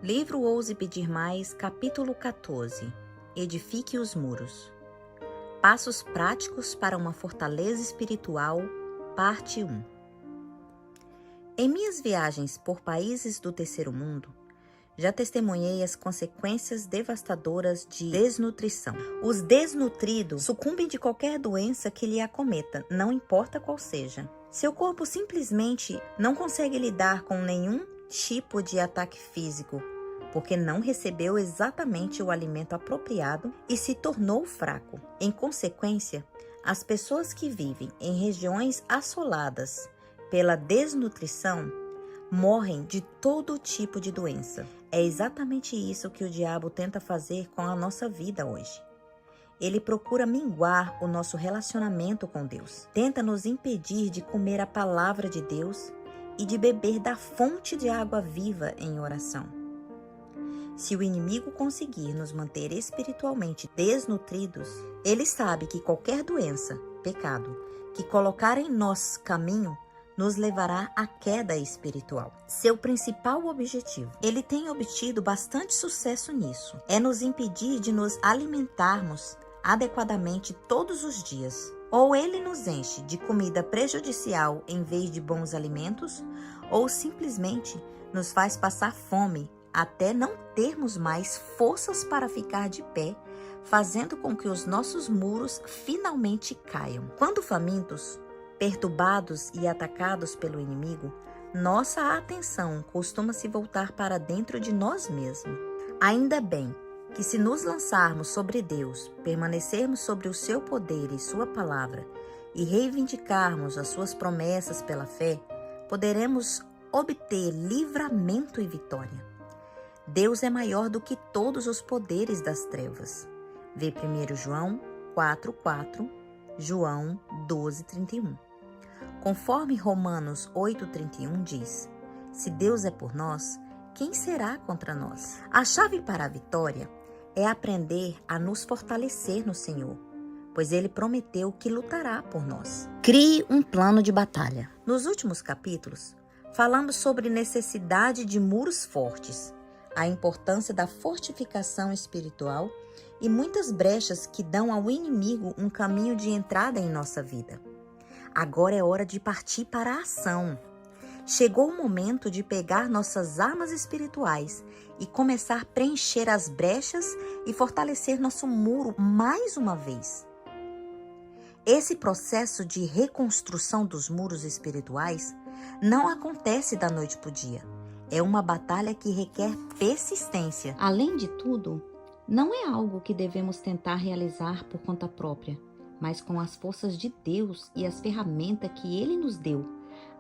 Livro Ouse Pedir Mais, capítulo 14. Edifique os muros. Passos práticos para uma fortaleza espiritual, parte 1. Em minhas viagens por países do terceiro mundo, já testemunhei as consequências devastadoras de desnutrição. Os desnutridos sucumbem de qualquer doença que lhe acometa, não importa qual seja. Seu corpo simplesmente não consegue lidar com nenhum tipo de ataque físico, porque não recebeu exatamente o alimento apropriado e se tornou fraco. Em consequência, as pessoas que vivem em regiões assoladas pela desnutrição morrem de todo tipo de doença. É exatamente isso que o diabo tenta fazer com a nossa vida hoje. Ele procura minguar o nosso relacionamento com Deus. Tenta nos impedir de comer a palavra de Deus e de beber da fonte de água viva em oração. Se o inimigo conseguir nos manter espiritualmente desnutridos, ele sabe que qualquer doença, pecado, que colocar em nosso caminho nos levará à queda espiritual. Seu principal objetivo, ele tem obtido bastante sucesso nisso, é nos impedir de nos alimentarmos adequadamente todos os dias. Ou ele nos enche de comida prejudicial em vez de bons alimentos, ou simplesmente nos faz passar fome até não termos mais forças para ficar de pé, fazendo com que os nossos muros finalmente caiam. Quando famintos, perturbados e atacados pelo inimigo, nossa atenção costuma se voltar para dentro de nós mesmos. Ainda bem que, se nos lançarmos sobre Deus, permanecermos sobre o seu poder e sua palavra e reivindicarmos as suas promessas pela fé, poderemos obter livramento e vitória. Deus é maior do que todos os poderes das trevas. Vê 1 João 4:4, João 12:31. Conforme Romanos 8:31 diz: se Deus é por nós, quem será contra nós? A chave para a vitória é aprender a nos fortalecer no Senhor, pois Ele prometeu que lutará por nós. Crie um plano de batalha. Nos últimos capítulos, falamos sobre necessidade de muros fortes, a importância da fortificação espiritual e muitas brechas que dão ao inimigo um caminho de entrada em nossa vida. Agora é hora de partir para a ação. Chegou o momento de pegar nossas armas espirituais e começar a preencher as brechas e fortalecer nosso muro mais uma vez. Esse processo de reconstrução dos muros espirituais não acontece da noite para o dia. É uma batalha que requer persistência. Além de tudo, não é algo que devemos tentar realizar por conta própria, mas com as forças de Deus e as ferramentas que Ele nos deu,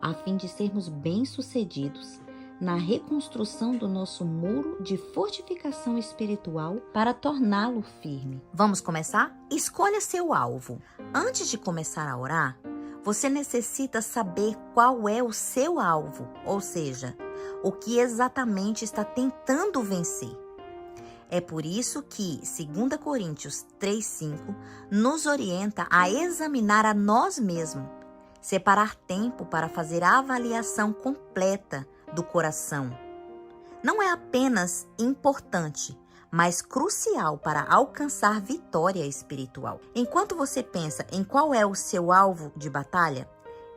a fim de sermos bem-sucedidos na reconstrução do nosso muro de fortificação espiritual para torná-lo firme. Vamos começar? Escolha seu alvo. Antes de começar a orar, você necessita saber qual é o seu alvo, ou seja, o que exatamente está tentando vencer. É por isso que 2 Coríntios 3:5 nos orienta a examinar a nós mesmos, separar tempo para fazer a avaliação completa do coração. Não é apenas importante, mas crucial para alcançar vitória espiritual. Enquanto você pensa em qual é o seu alvo de batalha,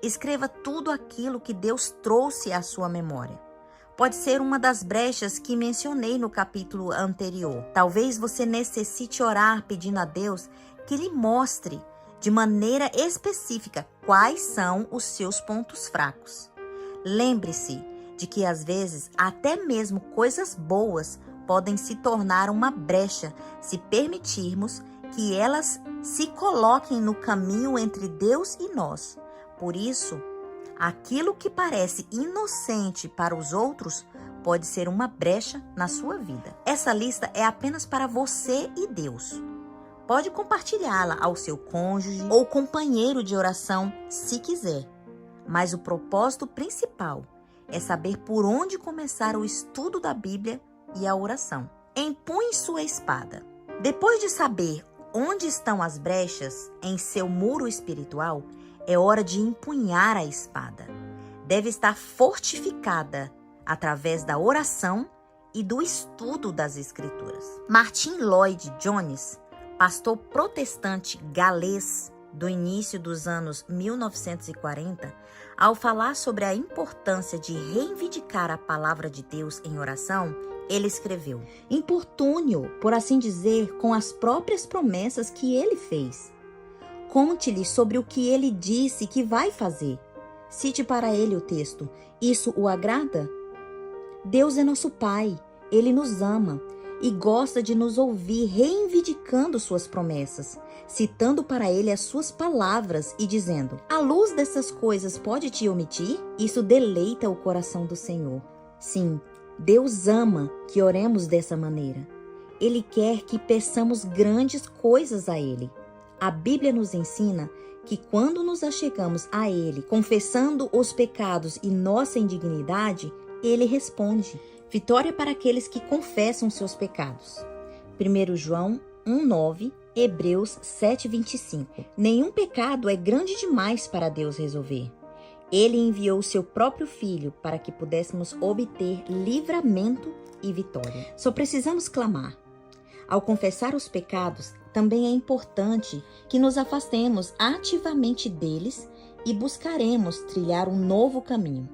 escreva tudo aquilo que Deus trouxe à sua memória. Pode ser uma das brechas que mencionei no capítulo anterior. Talvez você necessite orar pedindo a Deus que lhe mostre de maneira específica quais são os seus pontos fracos. Lembre-se de que às vezes até mesmo coisas boas podem se tornar uma brecha se permitirmos que elas se coloquem no caminho entre Deus e nós. Por isso, aquilo que parece inocente para os outros pode ser uma brecha na sua vida. Essa lista é apenas para você e Deus. Pode compartilhá-la ao seu cônjuge ou companheiro de oração, se quiser. Mas o propósito principal é saber por onde começar o estudo da Bíblia e a oração. Empunhe sua espada. Depois de saber onde estão as brechas em seu muro espiritual, é hora de empunhar a espada. Deve estar fortificada através da oração e do estudo das Escrituras. Martin Lloyd Jones, pastor protestante galês do início dos anos 1940, ao falar sobre a importância de reivindicar a palavra de Deus em oração, ele escreveu: importune-o, por assim dizer, com as próprias promessas que ele fez. Conte-lhe sobre o que ele disse que vai fazer. Cite para ele o texto. Isso o agrada? Deus é nosso Pai. Ele nos ama e gosta de nos ouvir reivindicando suas promessas, citando para ele as suas palavras e dizendo: à luz dessas coisas pode te omitir? Isso deleita o coração do Senhor. Sim, Deus ama que oremos dessa maneira. Ele quer que peçamos grandes coisas a Ele. A Bíblia nos ensina que quando nos achegamos a Ele, confessando os pecados e nossa indignidade, Ele responde. Vitória para aqueles que confessam seus pecados. 1 João 1,9, Hebreus 7,25. Nenhum pecado é grande demais para Deus resolver. Ele enviou o seu próprio Filho para que pudéssemos obter livramento e vitória. Só precisamos clamar. Ao confessar os pecados, também é importante que nos afastemos ativamente deles e buscaremos trilhar um novo caminho.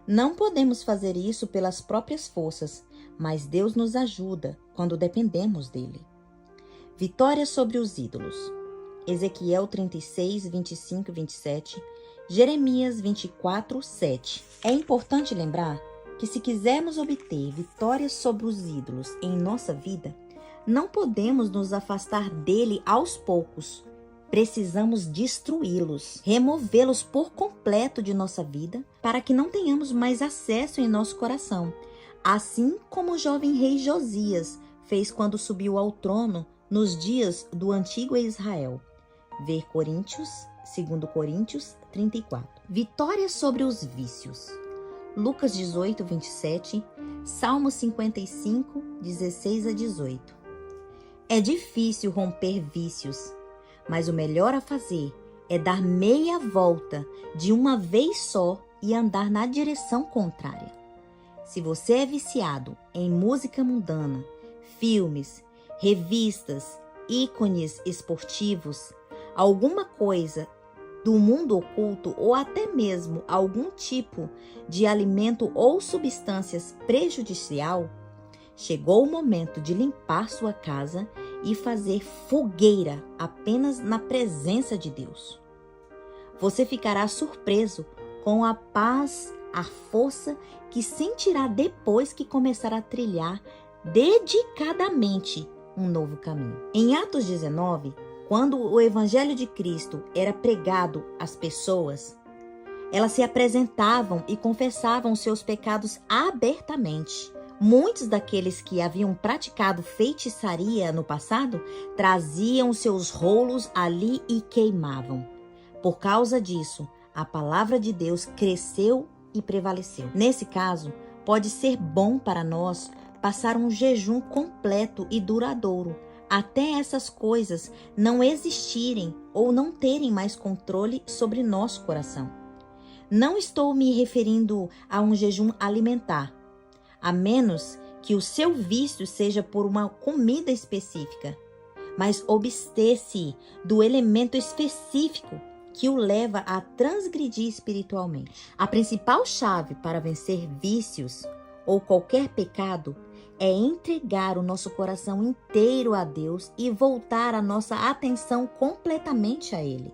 Não podemos fazer isso pelas próprias forças, mas Deus nos ajuda quando dependemos dele. Vitória sobre os ídolos. Ezequiel 36, 25 e 27, Jeremias 24, 7. É importante lembrar que se quisermos obter vitórias sobre os ídolos em nossa vida, não podemos nos afastar dele aos poucos. Precisamos destruí-los, removê-los por completo de nossa vida, para que não tenhamos mais acesso em nosso coração, assim como o jovem rei Josias fez quando subiu ao trono nos dias do antigo Israel. Ver 2 Coríntios 34. Vitória sobre os vícios. Lucas 18, 27, Salmo 55, 16 a 18. É difícil romper vícios, mas o melhor a fazer é dar meia volta de uma vez só e andar na direção contrária. Se você é viciado em música mundana, filmes, revistas, ícones esportivos, alguma coisa do mundo oculto ou até mesmo algum tipo de alimento ou substâncias prejudicial, chegou o momento de limpar sua casa e fazer fogueira apenas na presença de Deus. Você ficará surpreso com a paz, a força que sentirá depois que começar a trilhar dedicadamente um novo caminho. Em Atos 19, quando o Evangelho de Cristo era pregado às pessoas, elas se apresentavam e confessavam seus pecados abertamente. Muitos daqueles que haviam praticado feitiçaria no passado traziam seus rolos ali e queimavam. Por causa disso, a palavra de Deus cresceu e prevaleceu. Nesse caso, pode ser bom para nós passar um jejum completo e duradouro, até essas coisas não existirem ou não terem mais controle sobre nosso coração. Não estou me referindo a um jejum alimentar, a menos que o seu vício seja por uma comida específica, mas abster-se do elemento específico que o leva a transgredir espiritualmente. A principal chave para vencer vícios ou qualquer pecado é entregar o nosso coração inteiro a Deus e voltar a nossa atenção completamente a Ele.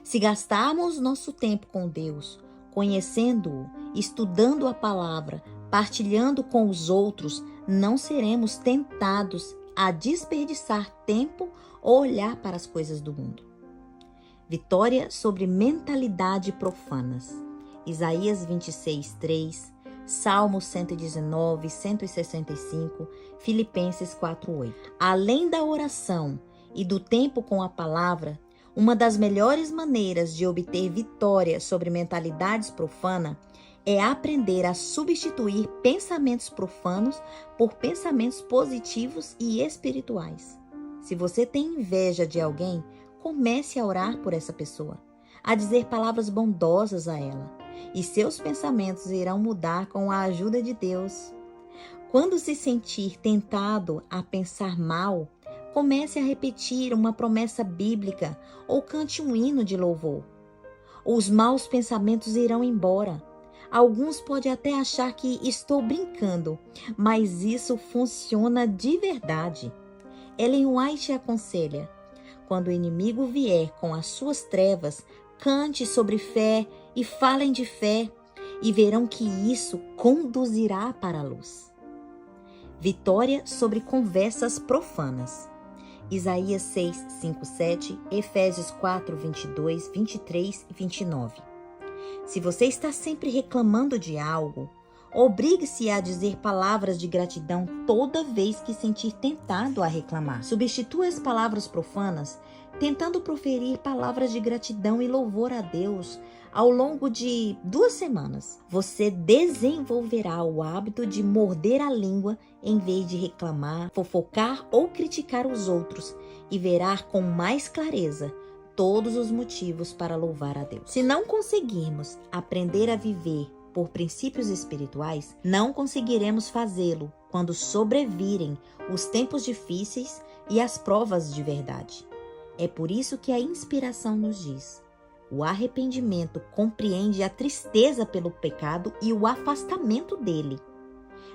Se gastarmos nosso tempo com Deus, conhecendo-o, estudando a palavra, partilhando com os outros, não seremos tentados a desperdiçar tempo ou olhar para as coisas do mundo. Vitória sobre mentalidade profanas. Isaías 26, 3, Salmo 119, 165, Filipenses 4, 8. Além da oração e do tempo com a palavra, uma das melhores maneiras de obter vitória sobre mentalidades profanas é aprender a substituir pensamentos profanos por pensamentos positivos e espirituais. Se você tem inveja de alguém, comece a orar por essa pessoa, a dizer palavras bondosas a ela, e seus pensamentos irão mudar com a ajuda de Deus. Quando se sentir tentado a pensar mal, comece a repetir uma promessa bíblica ou cante um hino de louvor. Os maus pensamentos irão embora. Alguns podem até achar que estou brincando, mas isso funciona de verdade. Ellen White aconselha: quando o inimigo vier com as suas trevas, cante sobre fé e falem de fé, e verão que isso conduzirá para a luz. Vitória sobre conversas profanas. Isaías 6, 5, 7, Efésios 4, 22, 23 e 29. Se você está sempre reclamando de algo, obrigue-se a dizer palavras de gratidão toda vez que sentir tentado a reclamar. Substitua as palavras profanas, tentando proferir palavras de gratidão e louvor a Deus ao longo de 2 semanas. Você desenvolverá o hábito de morder a língua em vez de reclamar, fofocar ou criticar os outros, e verá com mais clareza todos os motivos para louvar a Deus. Se não conseguirmos aprender a viver por princípios espirituais, não conseguiremos fazê-lo quando sobrevirem os tempos difíceis e as provas de verdade. É por isso que a inspiração nos diz: o arrependimento compreende a tristeza pelo pecado e o afastamento dele.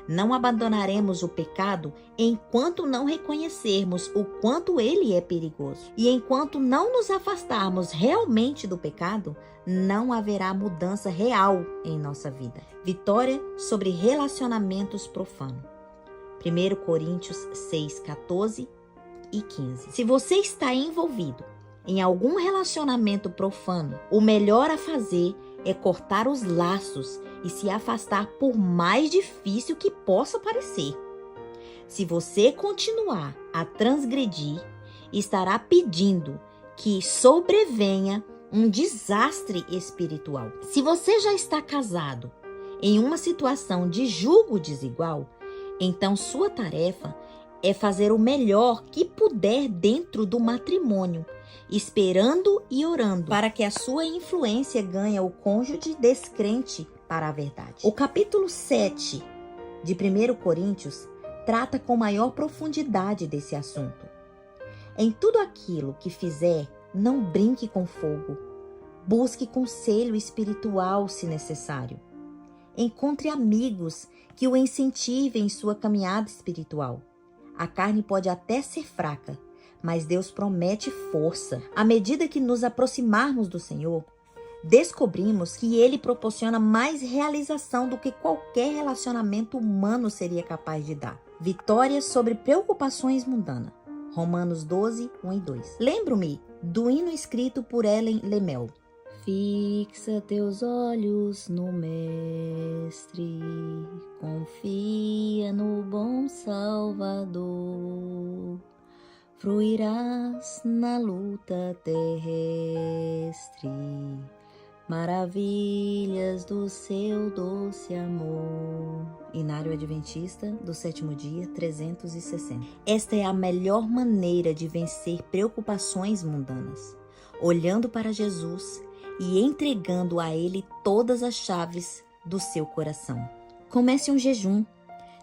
Não abandonaremos o pecado enquanto não reconhecermos o quanto ele é perigoso. E enquanto não nos afastarmos realmente do pecado, não haverá mudança real em nossa vida. Vitória sobre relacionamentos profanos. 1 Coríntios 6, 14 e 15. Se você está envolvido em algum relacionamento profano, o melhor a fazer é cortar os laços e se afastar, por mais difícil que possa parecer. Se você continuar a transgredir, estará pedindo que sobrevenha um desastre espiritual. Se você já está casado em uma situação de julgo desigual, então sua tarefa é fazer o melhor que puder dentro do matrimônio, esperando e orando para que a sua influência ganhe o cônjuge descrente para a verdade. O capítulo 7 de 1 Coríntios trata com maior profundidade desse assunto. Em tudo aquilo que fizer, não brinque com fogo. Busque conselho espiritual se necessário. Encontre amigos que o incentivem em sua caminhada espiritual. A carne pode até ser fraca, mas Deus promete força. À medida que nos aproximarmos do Senhor, descobrimos que Ele proporciona mais realização do que qualquer relacionamento humano seria capaz de dar. Vitória sobre preocupações mundanas. Romanos 12, 1 e 2. Lembro-me do hino escrito por Ellen Lemel. Fixa teus olhos no Mestre, confia no bom Salvador. Fruirás na luta terrestre, maravilhas do seu doce amor. Inário Adventista do 7º dia, 360. Esta é a melhor maneira de vencer preocupações mundanas, olhando para Jesus e entregando a Ele todas as chaves do seu coração. Comece um jejum.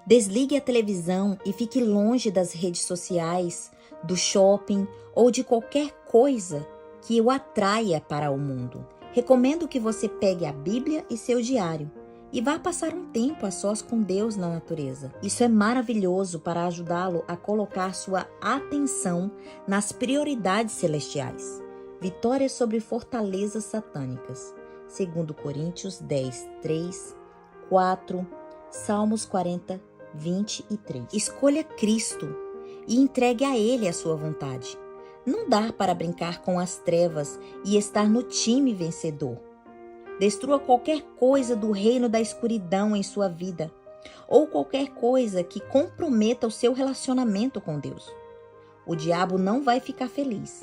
Desligue a televisão e fique longe das redes sociais, do shopping ou de qualquer coisa que o atraia para o mundo. Recomendo que você pegue a Bíblia e seu diário e vá passar um tempo a sós com Deus na natureza. Isso é maravilhoso para ajudá-lo a colocar sua atenção nas prioridades celestiais. Vitória sobre fortalezas satânicas. 2 Coríntios 10, 3, 4, Salmos 40, 23. Escolha Cristo e entregue a Ele a sua vontade. Não dá para brincar com as trevas e estar no time vencedor. Destrua qualquer coisa do reino da escuridão em sua vida, ou qualquer coisa que comprometa o seu relacionamento com Deus. O diabo não vai ficar feliz.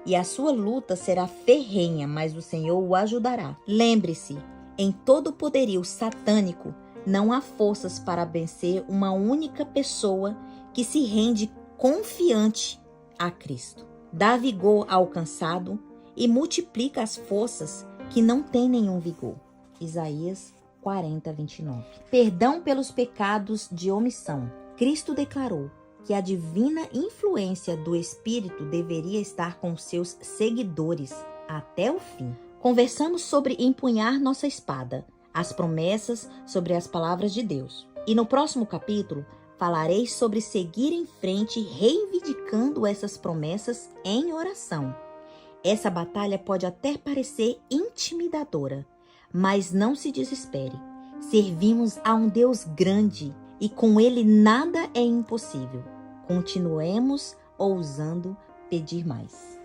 E a sua luta será ferrenha, mas o Senhor o ajudará. Lembre-se, em todo o poderio satânico, não há forças para vencer uma única pessoa que se rende confiante a Cristo. Dá vigor ao cansado e multiplica as forças que não têm nenhum vigor. Isaías 40:29. Perdão pelos pecados de omissão. Cristo declarou que a divina influência do Espírito deveria estar com seus seguidores até o fim. Conversamos sobre empunhar nossa espada, as promessas sobre as palavras de Deus. E no próximo capítulo, falarei sobre seguir em frente reivindicando essas promessas em oração. Essa batalha pode até parecer intimidadora, mas não se desespere. Servimos a um Deus grande e com Ele nada é impossível. Continuemos ousando pedir mais.